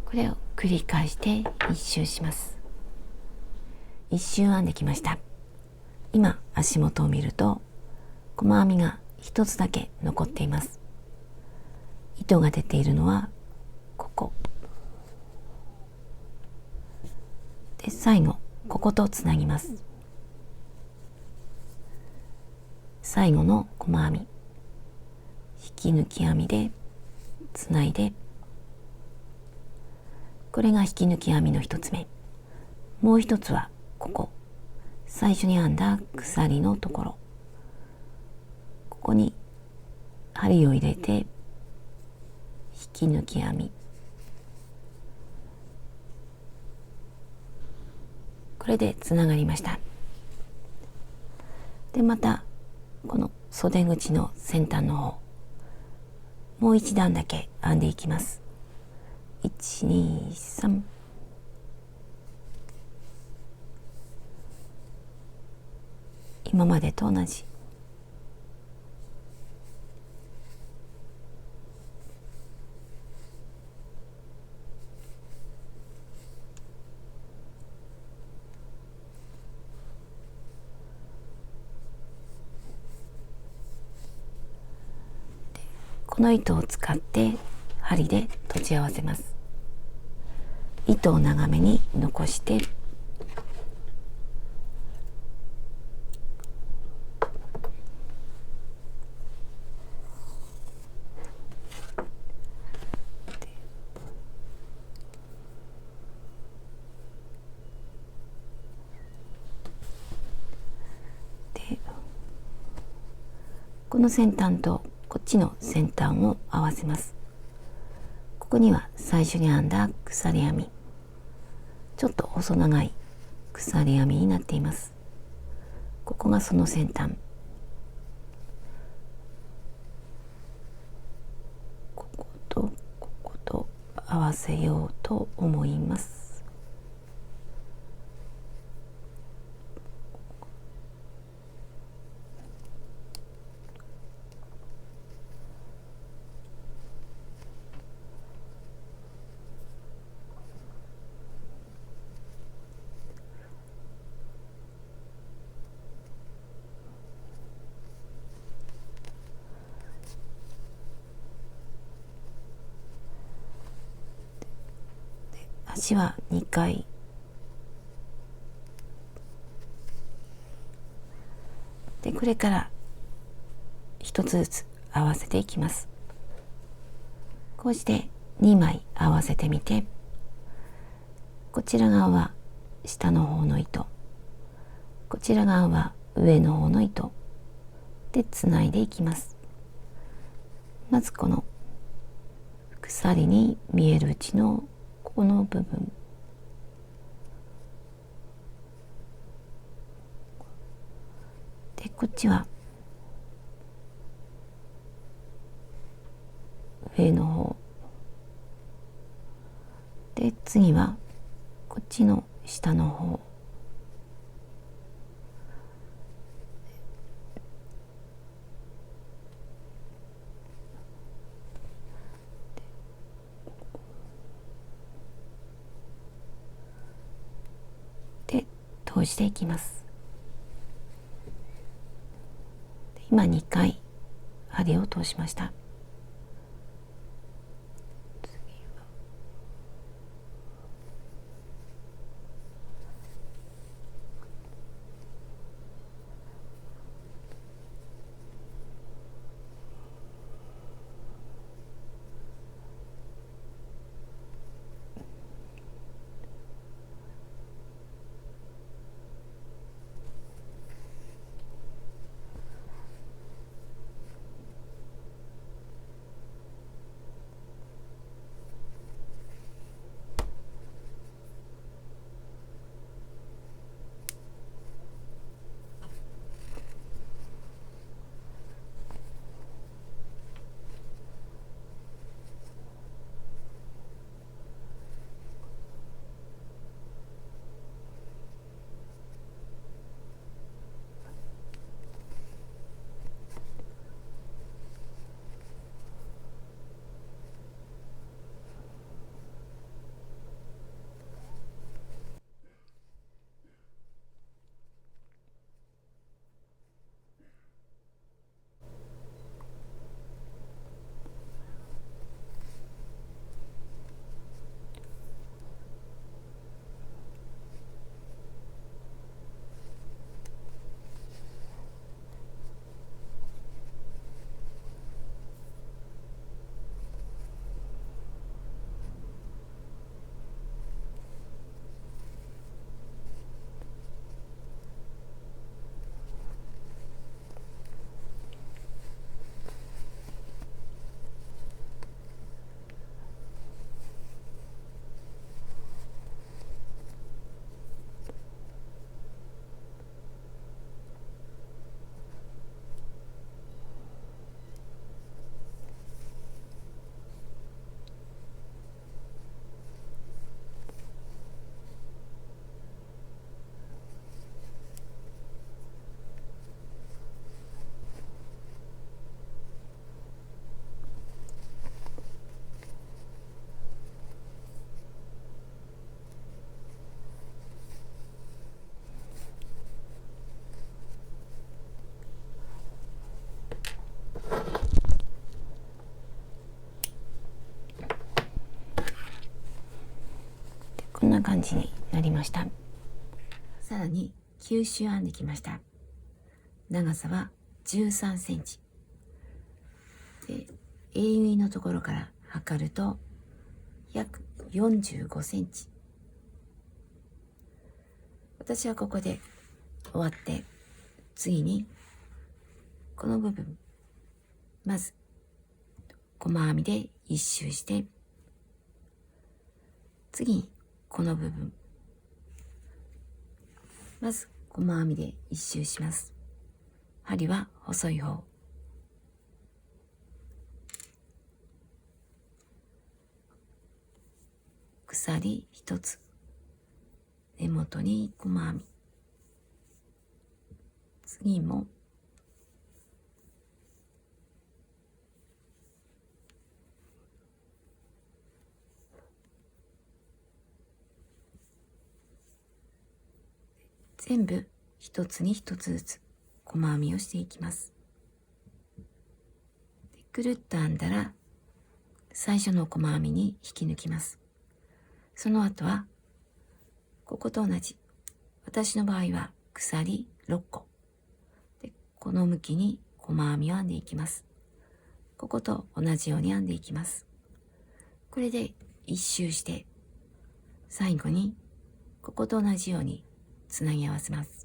これを繰り返して一周します。一周編んできました。今足元を見ると細編みが一つだけ残っています。糸が出ているのはここで最後こことつなぎます。最後の細編み、引き抜き編みでつないで、これが引き抜き編みの一つ目。もう一つはここ、最初に編んだ鎖のところ、ここに針を入れて引き抜き編み、これでつながりました。でまたこの袖口の先端の方、もう一段だけ編んでいきます。1、2、3。今までと同じ。この糸を使って針で閉じ合わせます。糸を長めに残して、この先端とこっちの先端を合わせます。ここには最初に編んだ鎖編み、ちょっと細長い鎖編みになっています。ここがその先端、こことここと合わせようと思います。足は2回で、これから1つずつ合わせていきます。こうして2枚合わせてみて、こちら側は下の方の糸、こちら側は上の方の糸でつないでいきます。まずこの鎖に見えるうちのこの部分、でこっちは上の方で、次はこっちの下の方で通していきます。今2回針を通しました。感じになりました。さらに9周編んできました。長さは13センチで、襟縫いのところから測ると約45センチ。私はここで終わって、次にこの部分、まず細編みで1周して、次にこの部分、まず細編みで1周します。針は細い方。鎖1つ、根元に細編み。次も全部一つに一つずつ細編みをしていきます。でくるっと編んだら最初の細編みに引き抜きます。その後はここと同じ、私の場合は鎖6個で、この向きに細編みを編んでいきます。ここと同じように編んでいきます。これで一周して、最後にここと同じようにつなぎ合わせます。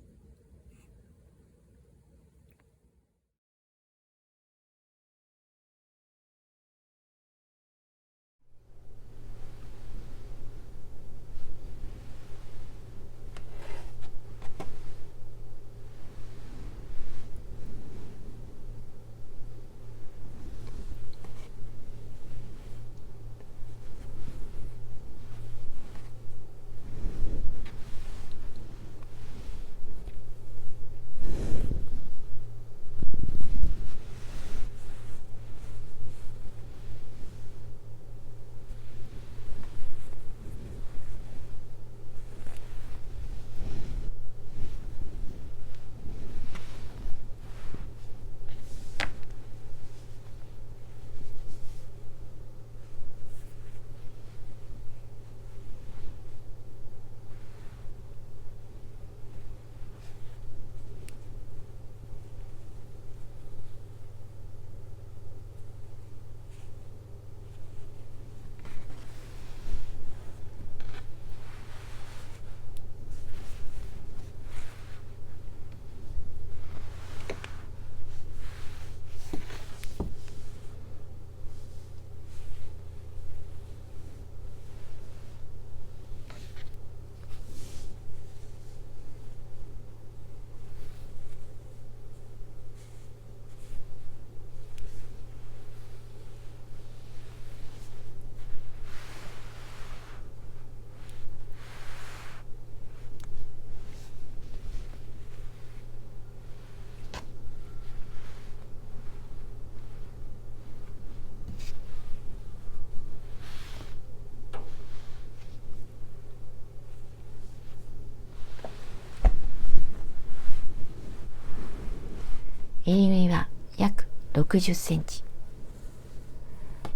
襟縫いは約60センチ。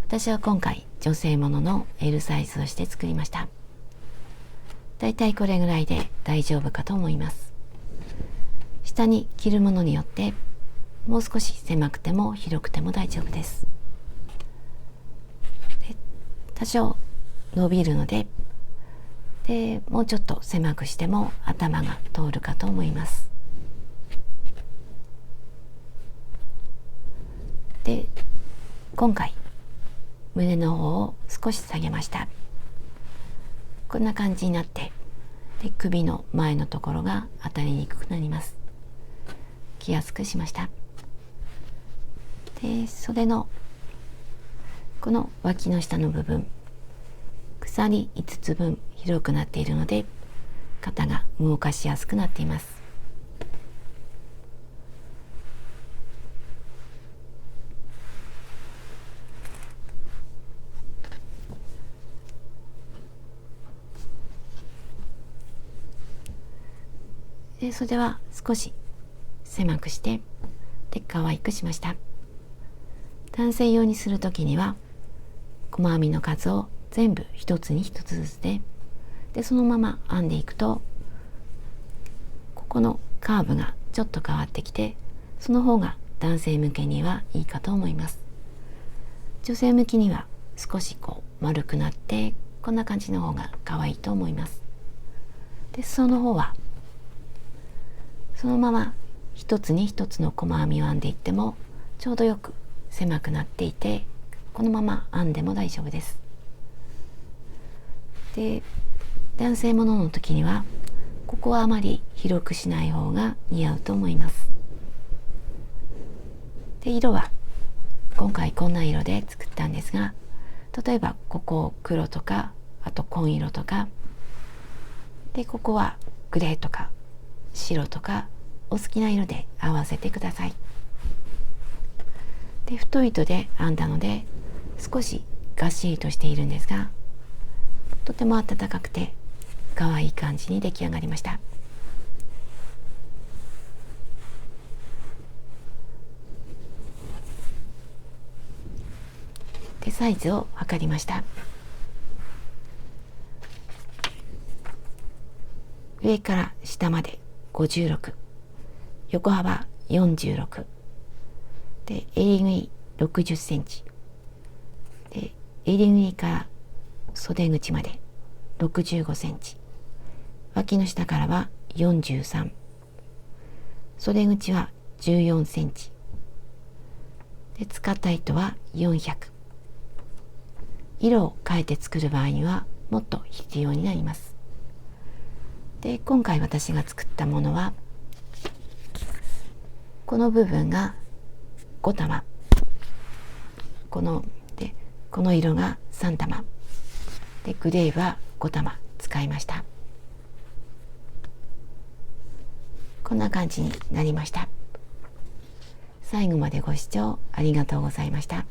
私は今回女性ものの L サイズをして作りました。だいたいこれぐらいで大丈夫かと思います。下に着るものによってもう少し狭くても広くても大丈夫です。多少伸びるので、もうちょっと狭くしても頭が通るかと思います。で、今回胸の方を少し下げました。こんな感じになって、で首の前のところが当たりにくくなります。着やすくしました。で、袖のこの脇の下の部分、鎖5つ分広くなっているので肩が動かしやすくなっています。で、袖は少し狭くしてで可愛くしました。男性用にするときには細編みの数を全部一つに一つずつででそのまま編んでいくと、ここのカーブがちょっと変わってきて、その方が男性向けにはいいかと思います。女性向きには少しこう丸くなって、こんな感じの方が可愛いと思います。で裾の方はそのまま一つに一つの細編みを編んでいってもちょうどよく狭くなっていて、このまま編んでも大丈夫です。で男性ものの時にはここはあまり広くしない方が似合うと思います。で色は今回こんな色で作ったんですが、例えばここ黒とか、あと紺色とかで、ここはグレーとか白とかお好きな色で合わせてください。で太い糸で編んだので少しがっしりとしているんですが、とても暖かくて可愛い感じに出来上がりました。でサイズを測りました。上から下まで56、横幅46で、襟縫い60センチで、襟縫いから袖口まで65センチ、脇の下からは43、袖口は14センチで、使った糸は400。色を変えて作る場合にはもっと必要になります。で今回私が作ったものは、この部分が5玉、この色が3玉で、グレーは5玉使いました。こんな感じになりました。最後までご視聴ありがとうございました。